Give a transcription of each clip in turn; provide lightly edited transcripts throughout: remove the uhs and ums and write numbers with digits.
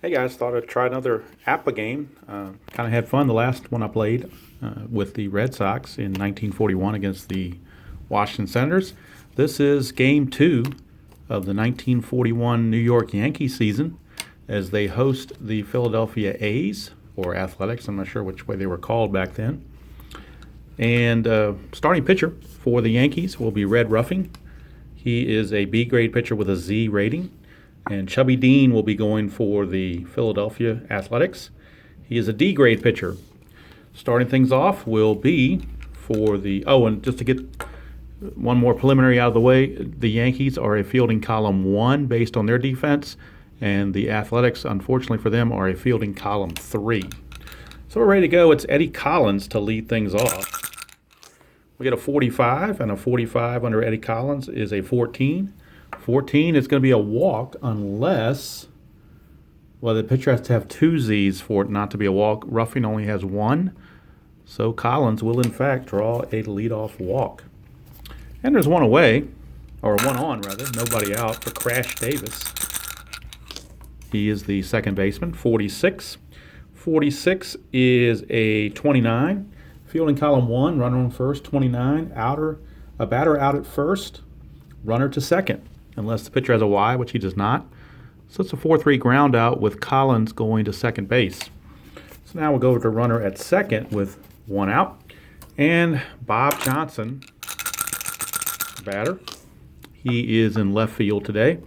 Hey guys, thought I'd try another APBA game. Kind of had fun the last one I played with the Red Sox in 1941 against the Washington Senators. This is game two of the 1941 New York Yankees season as they host the Philadelphia A's, or Athletics. I'm not sure which way they were called back then. And starting pitcher for the Yankees will be Red Ruffing. He is a B grade pitcher with a Z rating. And Chubby Dean will be going for the Philadelphia Athletics. He is a D grade pitcher. Starting things off will be for the. Oh, and just to get one more preliminary out of the way, the Yankees are a fielding column 1 based on their defense, and the Athletics, unfortunately for them, are a fielding column 3. So we're ready to go. It's Eddie Collins to lead things off. We get a 45, and a 45 under Eddie Collins is a 14. 14 is going to be a walk unless, well, the pitcher has to have 2 Z's for it not to be a walk. Ruffing only has 1, so Collins will in fact draw a leadoff walk. And there's one away, or one on rather, nobody out for Crash Davis. He is the second baseman, 46. 46 is a 29. Fielding column 1, runner on first, 29. A batter out at first, runner to second, unless the pitcher has a Y, which he does not. So it's a 4-3 ground out with Collins going to second base. So now we'll go to runner at second with 1 out. And Bob Johnson, batter. He is in left field today.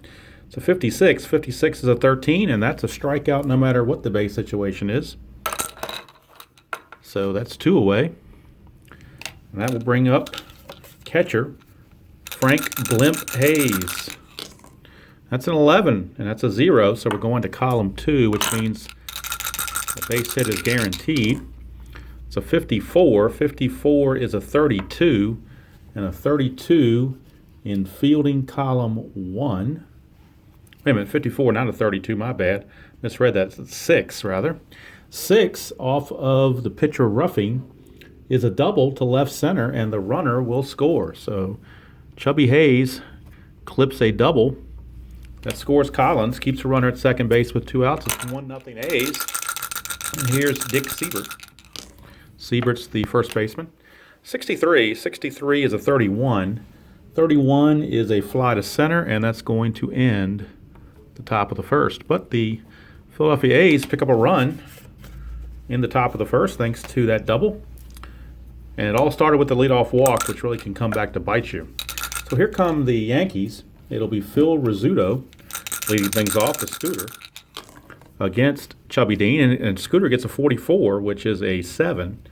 It's a 56. 56 is a 13, and that's a strikeout no matter what the base situation is. So that's 2 away. And that will bring up catcher Frank Blimp Hayes. That's an 11, and that's a 0, so we're going to column 2, which means the base hit is guaranteed. It's a 54. 54 is a 32, and a 32 in fielding column 1. Wait a minute, 54, not a 32, my bad. Misread that. It's 6, rather. 6 off of the pitcher Ruffing is a double to left center, and the runner will score. So Chubby Hayes clips a double. That scores Collins, keeps a runner at second base with 2 outs. It's 1-0 A's. And here's Dick Siebert. Siebert's the first baseman. 63. 63 is a 31. 31 is a fly to center, and that's going to end the top of the first. But the Philadelphia A's pick up a run in the top of the first thanks to that double. And it all started with the leadoff walk, which really can come back to bite you. So here come the Yankees. It'll be Phil Rizzuto leading things off with Scooter against Chubby Dean. And Scooter gets a 44, which is a 7.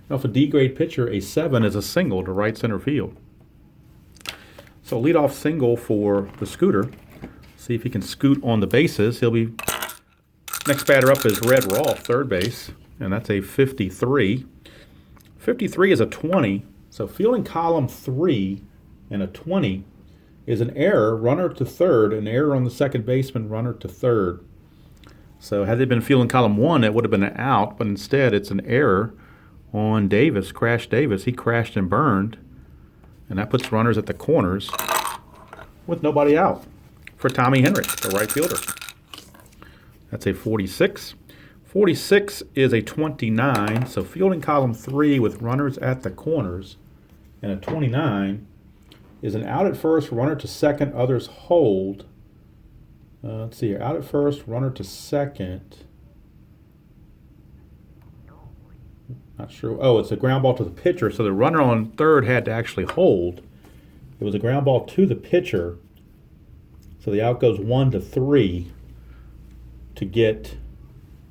Now, for a D-grade pitcher, a 7 is a single to right center field. So leadoff single for the Scooter. See if he can scoot on the bases. He'll be next batter up is Red Rolfe, third base, and that's a 53. 53 is a 20. So fielding column 3 and a 20 is an error, runner to third, an error on the second baseman, runner to third. So had they been fielding column 1, it would have been an out, but instead it's an error on Davis, Crash Davis. He crashed and burned, and that puts runners at the corners with nobody out for Tommy Henrich, the right fielder. That's a 46. 46 is a 29, so fielding column 3 with runners at the corners, and a 29 is an out at first, runner to second, others hold. Let's see here, out at first, runner to second. Not sure. Oh, it's a ground ball to the pitcher, so the runner on third had to actually hold. It was a ground ball to the pitcher, so the out goes 1-3 to get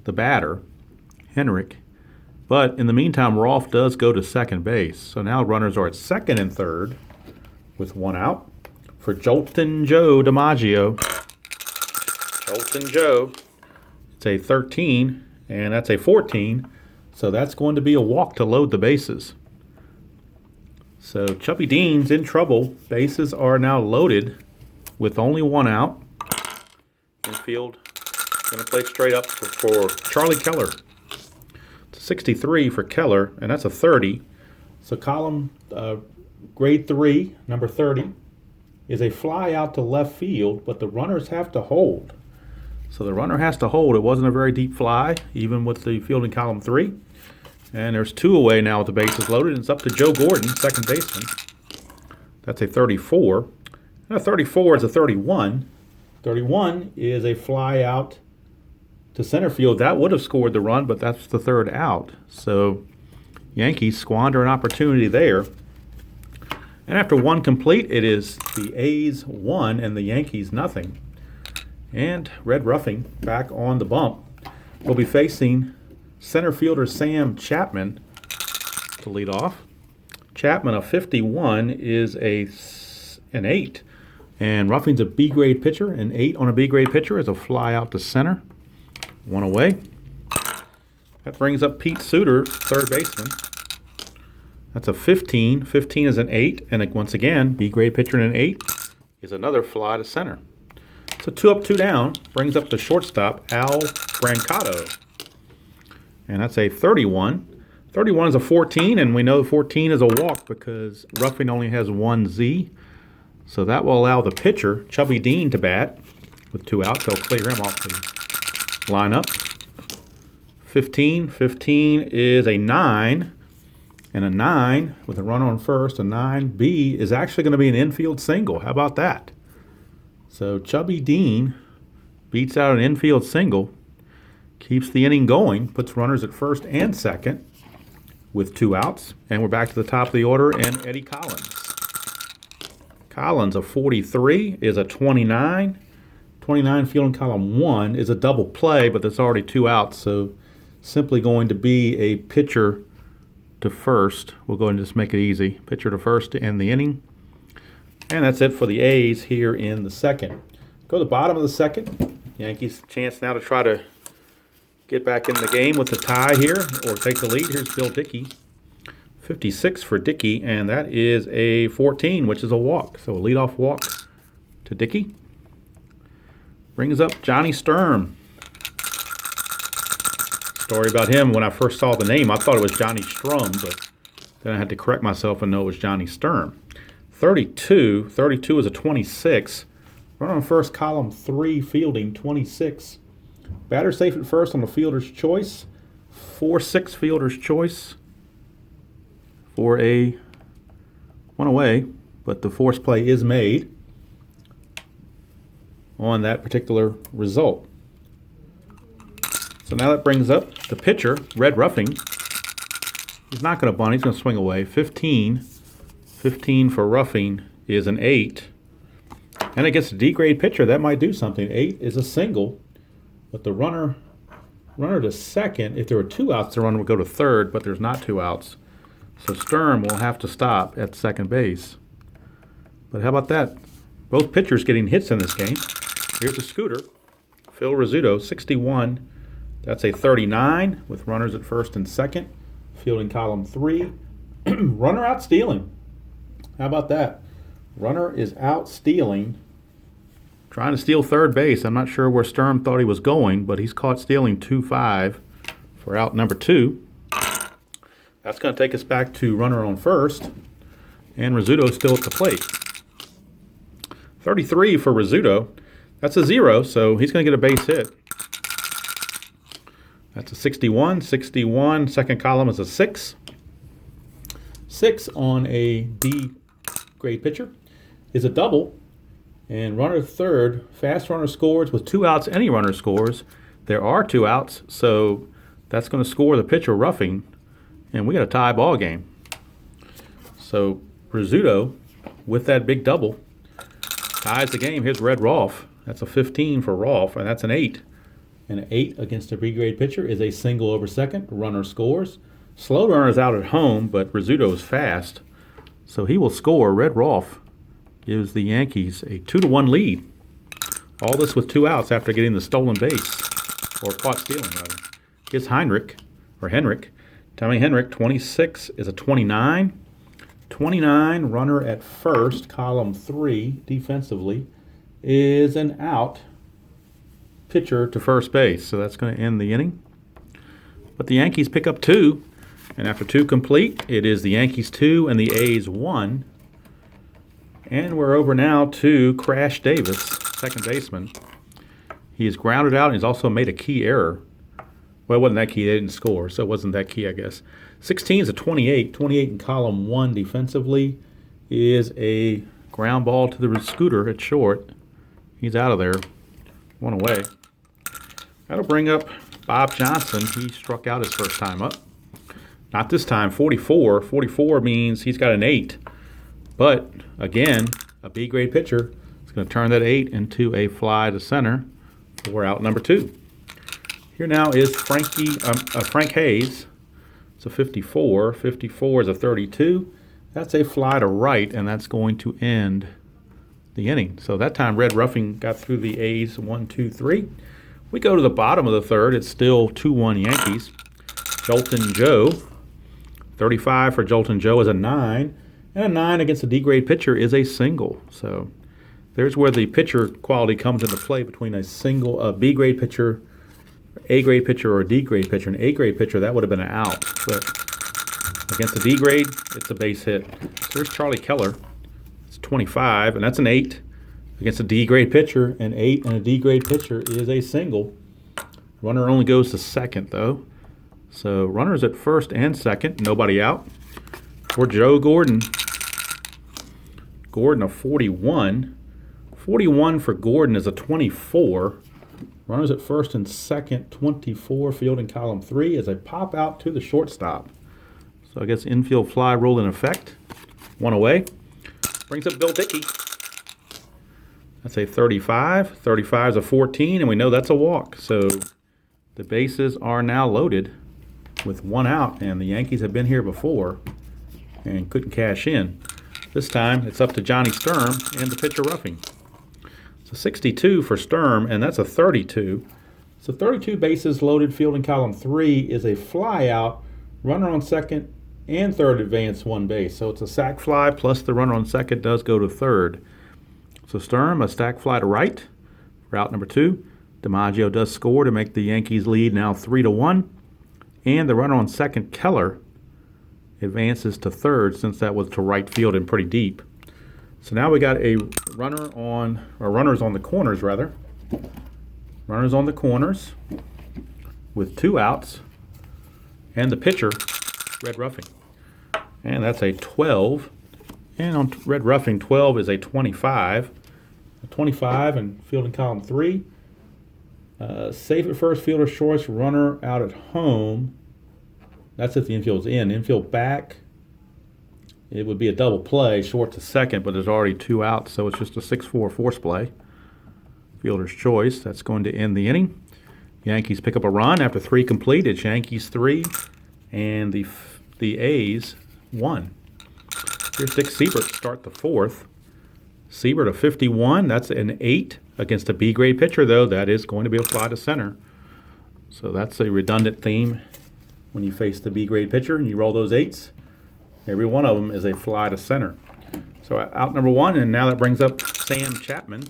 the batter, Henrich. But in the meantime, Rolfe does go to second base, so now runners are at second and third with 1 out for Joltin' Joe DiMaggio. Joltin' Joe. It's a 13, and that's a 14. So that's going to be a walk to load the bases. So Chubby Dean's in trouble. Bases are now loaded with only 1 out. Infield going to play straight up for Charlie Keller. It's a 63 for Keller, and that's a 30. So column grade 3, number 30, is a fly out to left field, but the runners have to hold. So the runner has to hold. It wasn't a very deep fly, even with the field in column 3. And there's 2 away now with the bases loaded. It's up to Joe Gordon, second baseman. That's a 34. And a 34 is a 31. 31 is a fly out to center field. That would have scored the run, but that's the 3rd out. So Yankees squander an opportunity there. And after 1 complete, it is the A's 1 and the Yankees nothing. And Red Ruffing back on the bump. We'll be facing center fielder Sam Chapman to lead off. Chapman, a 51, is an 8. And Ruffing's a B-grade pitcher. An 8 on a B-grade pitcher is a fly out to center. 1 away. That brings up Pete Suter, third baseman. That's a 15. 15 is an 8. And once again, B-grade pitcher and an 8 is another fly to center. So 2 up, 2 down brings up the shortstop, Al Brancato. And that's a 31. 31 is a 14, and we know 14 is a walk because Ruffing only has 1 Z. So that will allow the pitcher, Chubby Dean, to bat with 2 outs. They'll clear him off the lineup. 15. 15 is a 9. And a 9 with a runner on first, a 9B is actually going to be an infield single. How about that? So Chubby Dean beats out an infield single, keeps the inning going, puts runners at first and second with 2 outs. And we're back to the top of the order, and Eddie Collins. Collins, a 43, is a 29. 29 field in column 1 is a double play, but there's already 2 outs, so simply going to be a pitcher to first. We'll go ahead and just make it easy. Pitcher to first to end the inning. And that's it for the A's here in the second. Go to the bottom of the second. Yankees chance now to try to get back in the game with the tie here or take the lead. Here's Bill Dickey. 56 for Dickey, and that is a 14, which is a walk. So a leadoff walk to Dickey. Brings up Johnny Sturm. Story about him, when I first saw the name, I thought it was Johnny Strum, but then I had to correct myself and know it was Johnny Sturm. 32. 32 is a 26. Run on first, column 3, fielding, 26. Batter safe at first on the fielder's choice. 4-6 fielder's choice for a 1 away, but the force play is made on that particular result. So now that brings up the pitcher, Red Ruffing. He's not going to bunt. He's going to swing away. 15. 15 for Ruffing is an 8. And against a D-grade pitcher, that might do something. 8 is a single. But the runner to second, if there were 2 outs, the runner would go to third, but there's not 2 outs. So Sturm will have to stop at second base. But how about that? Both pitchers getting hits in this game. Here's a scooter. Phil Rizzuto, 61. That's a 39 with runners at first and second. Fielding column 3. Runner out stealing. How about that? Runner is out stealing. Trying to steal third base. I'm not sure where Sturm thought he was going, but he's caught stealing 2-5 for out number 2. That's going to take us back to runner on first. And Rizzuto still at the plate. 33 for Rizzuto. That's a 0, so he's going to get a base hit. That's a 61. 61, second column is a 6. 6 on a D-grade pitcher is a double. And runner third, fast runner scores. With 2 outs, any runner scores. There are 2 outs, so that's going to score the pitcher Ruffing. And we got a tie ball game. So Rizzuto, with that big double, ties the game. Here's Red Rolfe. That's a 15 for Rolfe, and that's an 8. And an 8 against a B-grade pitcher is a single over second. Runner scores. Slow runner's out at home, but Rizzuto is fast, so he will score. Red Rolfe gives the Yankees a 2-1 lead. All this with 2 outs after getting the stolen base, or caught stealing, rather. Here's Henrik. Tommy Henrik, 26 is a 29. 29, runner at first, column 3, defensively, is an out. Pitcher to first base, so that's going to end the inning. But the Yankees pick up 2, and after 2 complete, it is the Yankees 2 and the A's 1. And we're over now to Crash Davis, second baseman. He is grounded out, and he's also made a key error. Well, it wasn't that key. They didn't score, so it wasn't that key, I guess. 16 is a 28. 28 in column 1 defensively is a ground ball to the scooter at short. He's out of there. One away. That'll bring up Bob Johnson. He struck out his first time up. Not this time, 44. 44 means he's got an 8. But, again, a B-grade pitcher is going to turn that 8 into a fly to center for out number 2. Here now is Frank Hayes. It's a 54. 54 is a 32. That's a fly to right, and that's going to end the inning. So that time Red Ruffing got through the A's 1, 2, 3. We go to the bottom of the third. It's still 2-1 Yankees. Jolton Joe. 35 for Jolton Joe is a 9. And a 9 against a D-grade pitcher is a single. So there's where the pitcher quality comes into play between a single, a B-grade pitcher, A-grade pitcher, or a D-grade pitcher. An A-grade pitcher, that would have been an out. But against a D-grade, it's a base hit. So there's Charlie Keller. It's 25, and that's an 8. Against a D-grade pitcher, an 8 and a D-grade pitcher is a single. Runner only goes to second, though. So runners at first and second, nobody out. For Joe Gordon. Gordon, a 41. 41 for Gordon is a 24. Runners at first and second, 24. Field in column 3 is a pop out to the shortstop. So I guess infield fly rule in effect. One away. Brings up Bill Dickey. That's a 35. 35 is a 14, and we know that's a walk. So the bases are now loaded with one out, and the Yankees have been here before and couldn't cash in. This time it's up to Johnny Sturm and the pitcher Ruffing. It's a 62 for Sturm, and that's a 32. So 32 bases loaded, field in column 3 is a fly out, runner on second and third advance one base. So it's a sac fly plus the runner on second does go to third. So Sturm, a stack fly to right for out number 2. DiMaggio does score to make the Yankees lead now 3-1. And the runner on second, Keller, advances to third since that was to right field and pretty deep. So now we got a runners on the corners rather. Runners on the corners with 2 outs. And the pitcher, Red Ruffing. And that's a 12. And on Red Ruffing, 12 is a 25. A 25 and field in column 3. Safe at first, fielder choice, runner out at home. That's if the infield's in. Infield back, it would be a double play, short to second, but there's already 2 outs, so it's just a 6-4 force play. Fielder's choice, that's going to end the inning. Yankees pick up a run after 3 complete. It's Yankees 3 and the A's 1. Here's Dick Siebert to start the 4th. Siebert, a 51, that's an 8. Against a B-grade pitcher, though, that is going to be a fly to center. So that's a redundant theme when you face the B-grade pitcher and you roll those 8s. Every one of them is a fly to center. So out number 1, and now that brings up Sam Chapman.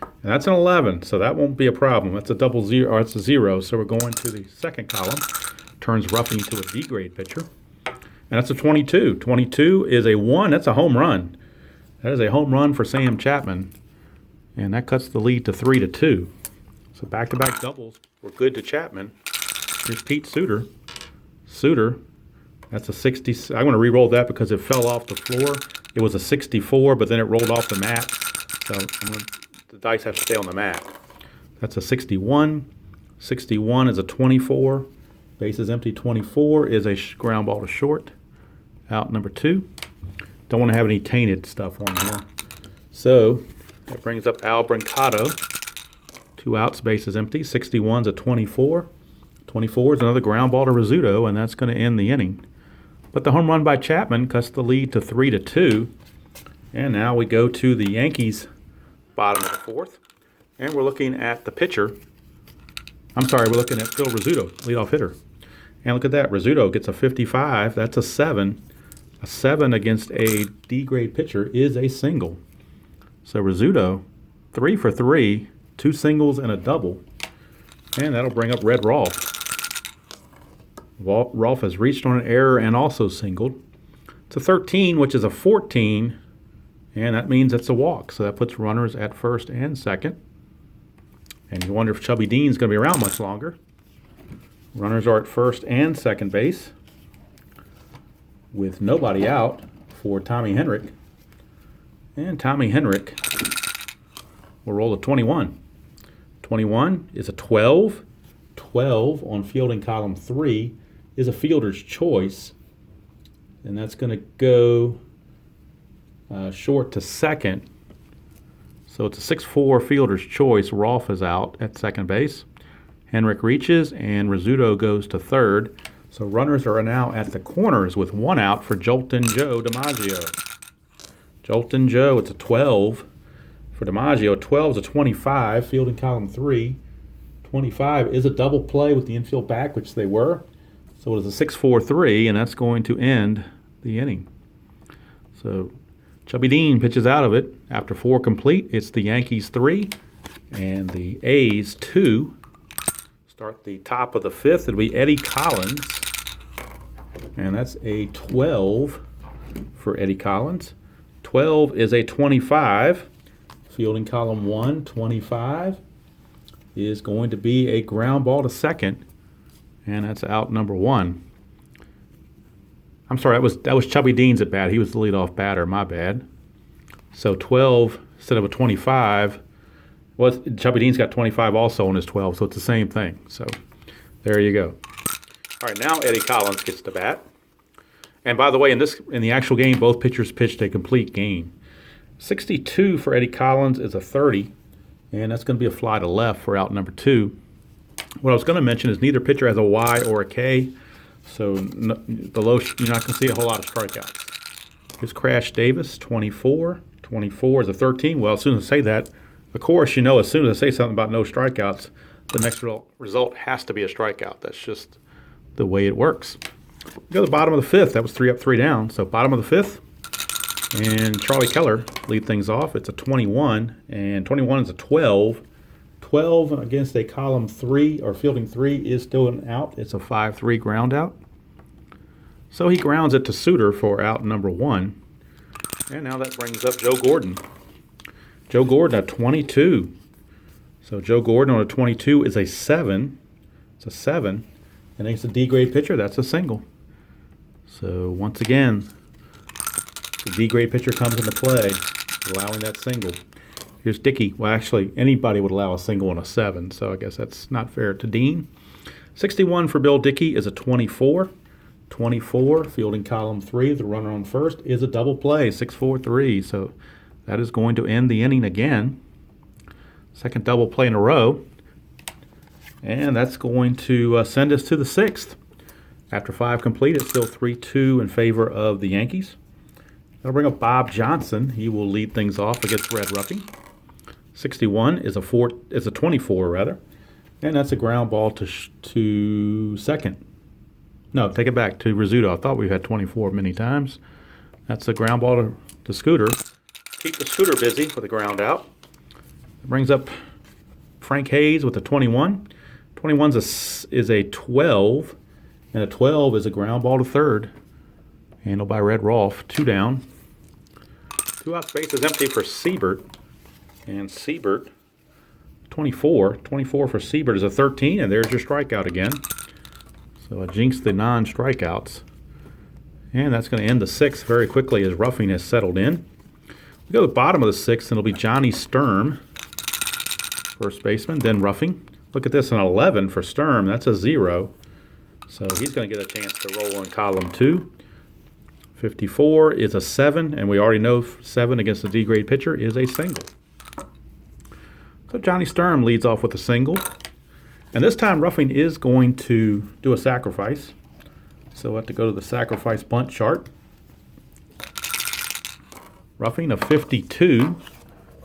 And that's an 11, so that won't be a problem. That's a double zero, or it's a 0, so we're going to the second column. Turns Ruffing to a D-grade pitcher. And that's a 22. 22 is a 1. That's a home run. That is a home run for Sam Chapman. And that cuts the lead to 3-2. So back-to-back doubles were good to Chapman. Here's Pete Suter. Suter, that's a 60. I'm going to re-roll that because it fell off the floor. It was a 64, but then it rolled off the mat. So the dice have to stay on the mat. That's a 61. 61 is a 24. Bases empty. 24 is a ground ball to short. Out number 2. Don't want to have any tainted stuff on here. So that brings up Al Brancato. 2 outs, bases empty. 61's a 24. 24 is another ground ball to Rizzuto, and that's going to end the inning. But the home run by Chapman cuts the lead to 3-2. And now we go to the Yankees' bottom of the 4th. And we're looking at the pitcher. I'm sorry, we're looking at Phil Rizzuto, leadoff hitter. And look at that. Rizzuto gets a 55. That's a 7. A 7 against a D-grade pitcher is a single. So Rizzuto, 3 for 3, 2 singles and a double. And that'll bring up Red Rolfe. Rolfe has reached on an error and also singled. It's a 13, which is a 14, and that means it's a walk. So that puts runners at first and second. And you wonder if Chubby Dean's going to be around much longer. Runners are at first and second base with nobody out for Tommy Henrik. And Tommy Henrik will roll a 21. 21 is a 12. 12 on fielding column 3 is a fielder's choice. And that's going to go short to second. So it's a 6-4 fielder's choice. Rolf is out at second base. Henrik reaches, and Rizzuto goes to third. So runners are now at the corners with one out for Joltin' Joe DiMaggio. Joltin' Joe, it's a 12 for DiMaggio. 12 is a 25, fielding column 3. 25 is a double play with the infield back, which they were. So it is a 6-4-3, and that's going to end the inning. So Chubby Dean pitches out of it. After 4 complete, it's the Yankees 3 and the A's 2. Start the top of the 5th. It'll be Eddie Collins, and that's a 12 for Eddie Collins. 12 is a 25. Fielding column 1, 25 is going to be a ground ball to second, and that's out number 1. I'm sorry, that was Chubby Dean's at bat. He was the leadoff batter. My bad. So 12 instead of a 25. Well, Chubby Dean's got 25 also on his 12, so it's the same thing. So there you go. All right, now Eddie Collins gets to bat. And by the way, in the actual game, both pitchers pitched a complete game. 62 for Eddie Collins is a 30, and that's going to be a fly to left for out number 2. What I was going to mention is neither pitcher has a Y or a K, so below you're not going to see a whole lot of strikeouts. Here's Crash Davis, 24. 24 is a 13. Well, as soon as I say that, of course, you know, as soon as I say something about no strikeouts, the next result has to be a strikeout. That's just the way it works. We go to the bottom of the 5th. That was 3 up, 3 down. So bottom of the 5th. And Charlie Keller lead things off. It's a 21, and 21 is a 12. 12 against a column 3, or fielding 3, is still an out. It's a 5-3 ground out. So he grounds it to Suter for out number 1. And now that brings up Joe Gordon. Joe Gordon at 22. So Joe Gordon on a 22 is a 7. It's a 7. And against a D-grade pitcher, that's a single. So once again, the D-grade pitcher comes into play, allowing that single. Here's Dickey. Well, actually, anybody would allow a single on a 7, so I guess that's not fair to Dean. 61 for Bill Dickey is a 24. 24, fielding column 3, the runner on first, is a double play, 6-4-3. So that is going to end the inning again. Second double play in a row. And that's going to send us to the 6th. After 5 complete, it's still 3-2 in favor of the Yankees. I'll bring up Bob Johnson. He will lead things off against Brad Ruffing. 61 is a 24 rather, and that's a ground ball to second. No, take it back to Rizzuto. I thought we had 24 many times. That's a ground ball to Scooter. Keep the Scooter busy with a ground out. It brings up Frank Hayes with a 21. 21 is a 12, and a 12 is a ground ball to third. Handled by Red Rolf. 2 down. 2 out, space is empty for Siebert. And Siebert, 24. 24 for Siebert is a 13, and there's your strikeout again. So I jinxed the non-strikeouts. And that's going to end the 6th very quickly as Ruffing has settled in. We go to the bottom of the 6th, and it'll be Johnny Sturm, first baseman, then Ruffing. Look at this, an 11 for Sturm. That's a 0. So he's going to get a chance to roll in column 2. 54 is a 7, and we already know 7 against the D-grade pitcher is a single. So Johnny Sturm leads off with a single. And this time Ruffing is going to do a sacrifice. So we'll have to go to the sacrifice bunt chart. Ruffing a 52,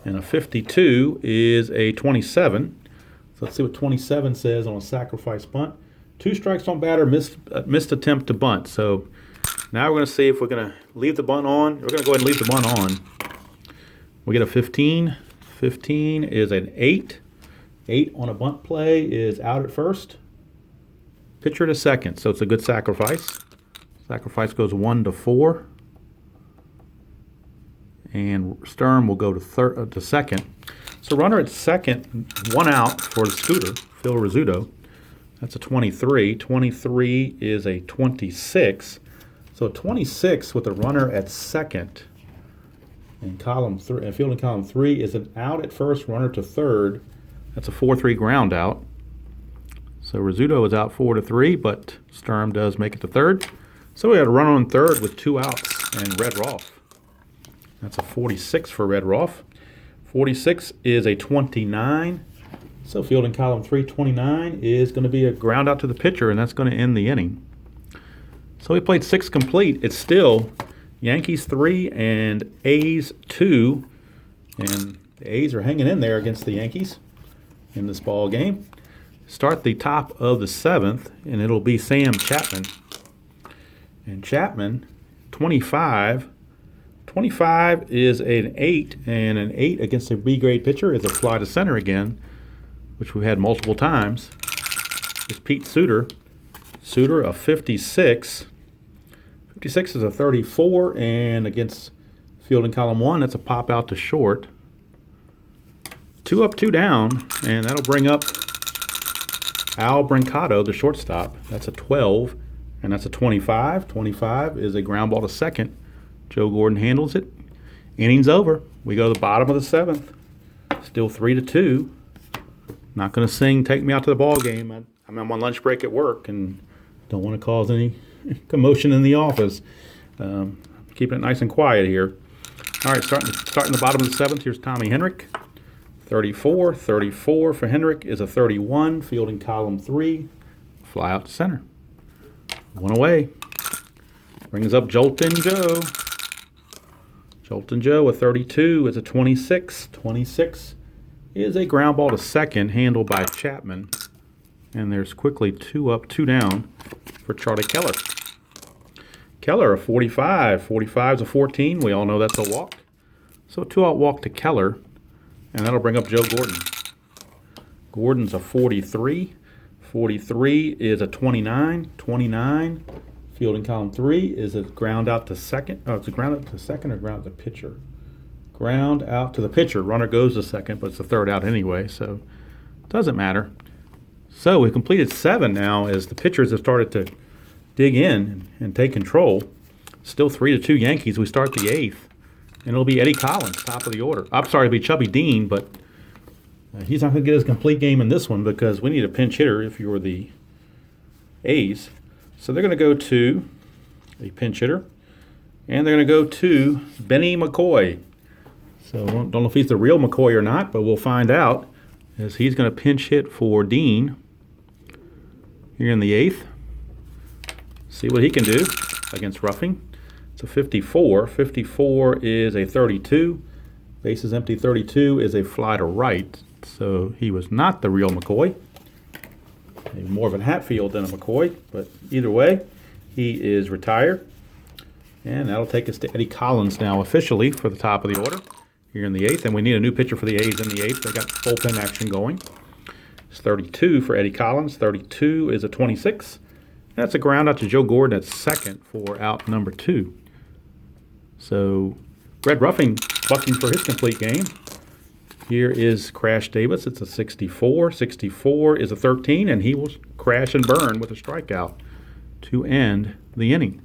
and a 52 is a 27. So let's see what 27 says on a sacrifice bunt. 2 strikes on batter, missed attempt to bunt. So now we're going to see if we're going to leave the bunt on. We're going to go ahead and leave the bunt on. We get a 15. 15 is an 8. 8 on a bunt play is out at first. Pitcher to second, so it's a good sacrifice. Sacrifice goes 1 to 4. And Sturm will go to second. So runner at second, 1 out for the Scooter, Phil Rizzuto. That's a 23. 23 is a 26. So 26 with a runner at second. And column 3, and field in column 3 is an out at first, runner to third. That's a 4-3 ground out. So Rizzuto is out 4-3, but Sturm does make it to third. So we had a run on third with 2 outs and Red Rolf. That's a 46 for Red Rolf. 46 is a 29. So field in column 3, 29 is going to be a ground out to the pitcher, and that's going to end the inning. So we played 6 complete. It's still Yankees 3 and A's 2. And the A's are hanging in there against the Yankees in this ball game. Start the top of the 7th, and it'll be Sam Chapman. And Chapman, 25. 25 is an 8, and an 8 against a B-grade pitcher is a fly to center again, which we've had multiple times. It's Pete Suter. Suter, a 56. 56 is a 34, and against field in column 1, that's a pop out to short. 2 up, 2 down, and that'll bring up Al Brancato, the shortstop. That's a 12, and that's a 25. 25 is a ground ball to second. Joe Gordon handles it. Inning's over. We go to the bottom of the 7th. Still 3-2. Not going to sing "Take Me Out to the Ball Game." I'm on my lunch break at work and don't want to cause any commotion in the office. Keeping it nice and quiet here. All right, starting the bottom of the 7th. Here's Tommy Henrich. 34. 34 for Henrich is a 31. Fielding column 3. Fly out to center. 1 away. Brings up Joltin' Joe. Joltin' Joe, a 32 is a 26. 26 is a ground ball to second, handled by Chapman. And there's quickly 2 up, 2 down for Charlie Keller. Keller, a 45. 45 is a 14. We all know that's a walk. So a 2-out walk to Keller, and that'll bring up Joe Gordon. Gordon's a 43. 43 is a 29. 29. Field in column 3 is a ground out to second. Oh, it's a ground out to second or ground out to pitcher? Ground out to the pitcher. Runner goes to second, but it's the 3rd out anyway, so it doesn't matter. So we completed 7 now as the pitchers have started to dig in and take control. Still 3-2 Yankees. We start the 8th, and it'll be Eddie Collins, top of the order. I'm sorry, it'll be Chubby Dean, but he's not going to get his complete game in this one because we need a pinch hitter if you're the A's. So they're going to go to a pinch hitter, and they're going to go to Benny McCoy. So I don't know if he's the real McCoy or not, but we'll find out as he's going to pinch hit for Dean here in the 8th. See what he can do against Ruffing. It's a 54. 54 is a 32. Bases empty 32 is a fly to right. So he was not the real McCoy. Maybe more of a Hatfield than a McCoy, but either way, he is retired. And that'll take us to Eddie Collins now officially for the top of the order here in the 8th. And we need a new pitcher for the A's in the 8th. They got bullpen action going. It's 32 for Eddie Collins. 32 is a 26. That's a ground out to Joe Gordon at second for out number 2. So Red Ruffing bucking for his complete game. Here is Crash Davis. It's a 64. 64 is a 13, and he will crash and burn with a strikeout to end the inning.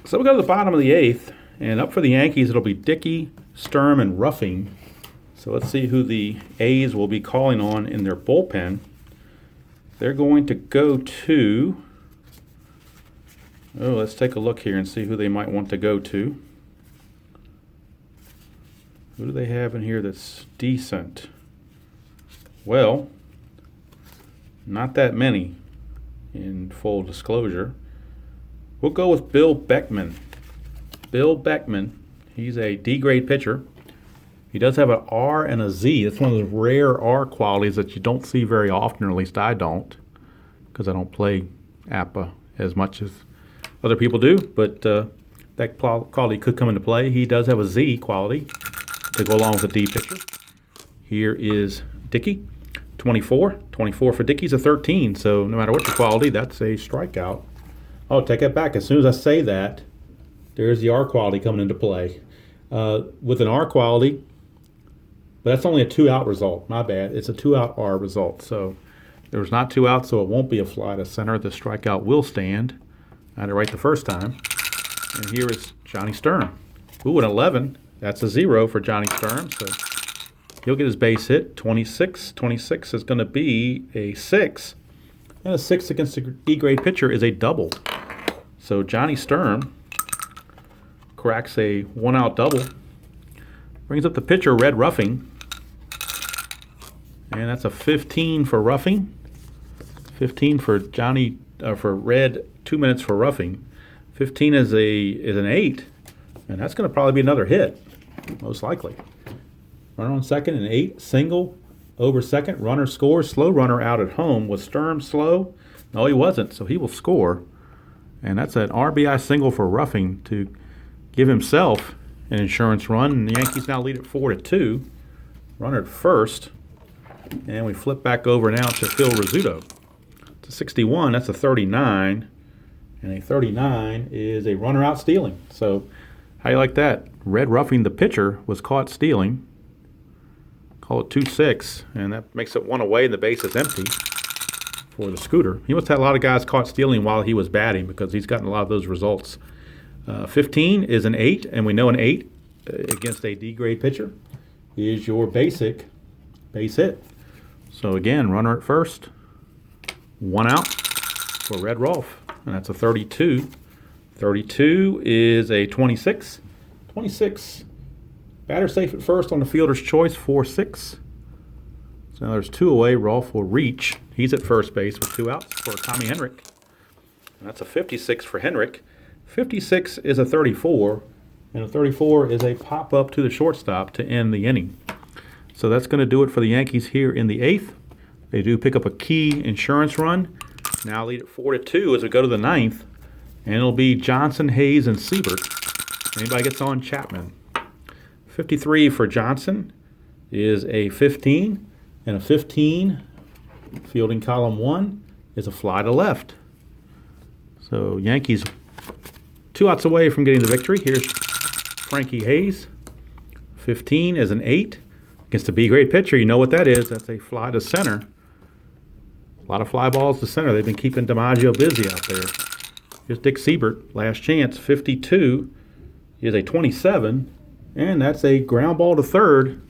So we go to the bottom of the 8th, and up for the Yankees, it'll be Dickey, Sturm, and Ruffing. So let's see who the A's will be calling on in their bullpen. They're going to go to... Oh, let's take a look here and see who they might want to go to. Who do they have in here that's decent? Well, not that many, in full disclosure. We'll go with Bill Beckman. Bill Beckman, he's a D-grade pitcher. He does have an R and a Z. It's one of those rare R qualities that you don't see very often, or at least I don't, because I don't play APBA as much as other people do, but that quality could come into play. He does have a Z quality to go along with the D pitcher. Here is Dickey, 24. 24 for Dickey's a 13, so no matter what your quality, that's a strikeout. Oh, take it back. As soon as I say that, there's the R quality coming into play. With an R quality, But that's only a 2-out result. My bad. It's a 2-out R result. So there was not 2 outs, so it won't be a fly to center. The strikeout will stand. I had it right the first time. And here is Johnny Stern. Ooh, an 11. That's a 0 for Johnny Stern. So he'll get his base hit. 26. 26 is going to be a 6. And a 6 against a E-grade pitcher is a double. So Johnny Stern cracks a 1-out double. Brings up the pitcher, Red Ruffing. And that's a 15 for Ruffing. 15 for Johnny, for Red, 2 minutes for Ruffing. 15 is an 8. And that's going to probably be another hit, most likely. Runner on second, an 8, single, over second. Runner scores, slow runner out at home. Was Stern slow? No, he wasn't, so he will score. And that's an RBI single for Ruffing to give himself an insurance run. And the Yankees now lead it 4-2. Runner at first. And we flip back over now to Phil Rizzuto. It's a 61, that's a 39. And a 39 is a runner out stealing. So how you like that? Red Ruffing, the pitcher, was caught stealing. Call it 2-6, and that makes it 1 away, and the base is empty for the Scooter. He must have had a lot of guys caught stealing while he was batting because he's gotten a lot of those results. 15 is an 8, and we know an 8 against a D-grade pitcher is your basic base hit. So again, runner at first, 1 out for Red Rolf, and that's a 32. 32 is a 26. 26. Batter safe at first on the fielder's choice, 4-6. So now there's 2 away. Rolf will reach. He's at first base with 2 outs for Tommy Henrik. And that's a 56 for Henrik. 56 is a 34, and a 34 is a pop-up to the shortstop to end the inning. So that's going to do it for the Yankees here in the 8th. They do pick up a key insurance run. Now lead it 4-2 as we go to the 9th. And it'll be Johnson, Hayes, and Siebert. Anybody gets on, Chapman. 53 for Johnson is a 15, and a 15, fielding column 1, is a fly to left. So Yankees 2 outs away from getting the victory. Here's Frankie Hayes. 15 is an 8 against a B-grade pitcher. You know what that is. That's a fly to center. A lot of fly balls to center. They've been keeping DiMaggio busy out there. Here's Dick Siebert, last chance. 52 is a 27. And that's a ground ball to third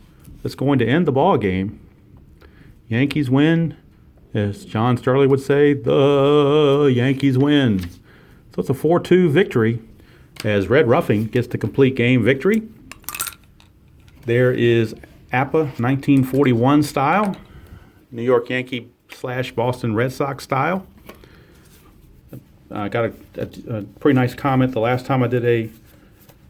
that's going to end the ball game. Yankees win. As John Sterling would say, the Yankees win. So it's a 4-2 victory as Red Ruffing gets the complete game victory. There is APBA 1941 style, New York Yankee / Boston Red Sox style. I got a pretty nice comment the last time I did a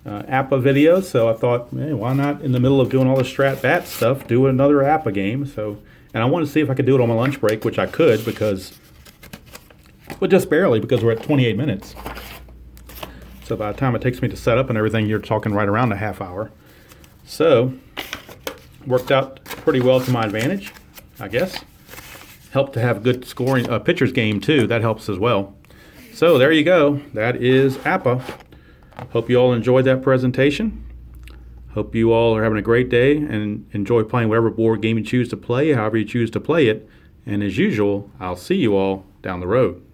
APBA video, so I thought, hey, why not in the middle of doing all the Strat Bat stuff, do another APBA game? So, and I wanted to see if I could do it on my lunch break, which I could because, well, just barely because we're at 28 minutes. So by the time it takes me to set up and everything, you're talking right around a half hour. So, worked out pretty well to my advantage, I guess. Helped to have good scoring, pitcher's game too. That helps as well. So there you go. That is APBA. Hope you all enjoyed that presentation. Hope you all are having a great day and enjoy playing whatever board game you choose to play, however you choose to play it. And as usual, I'll see you all down the road.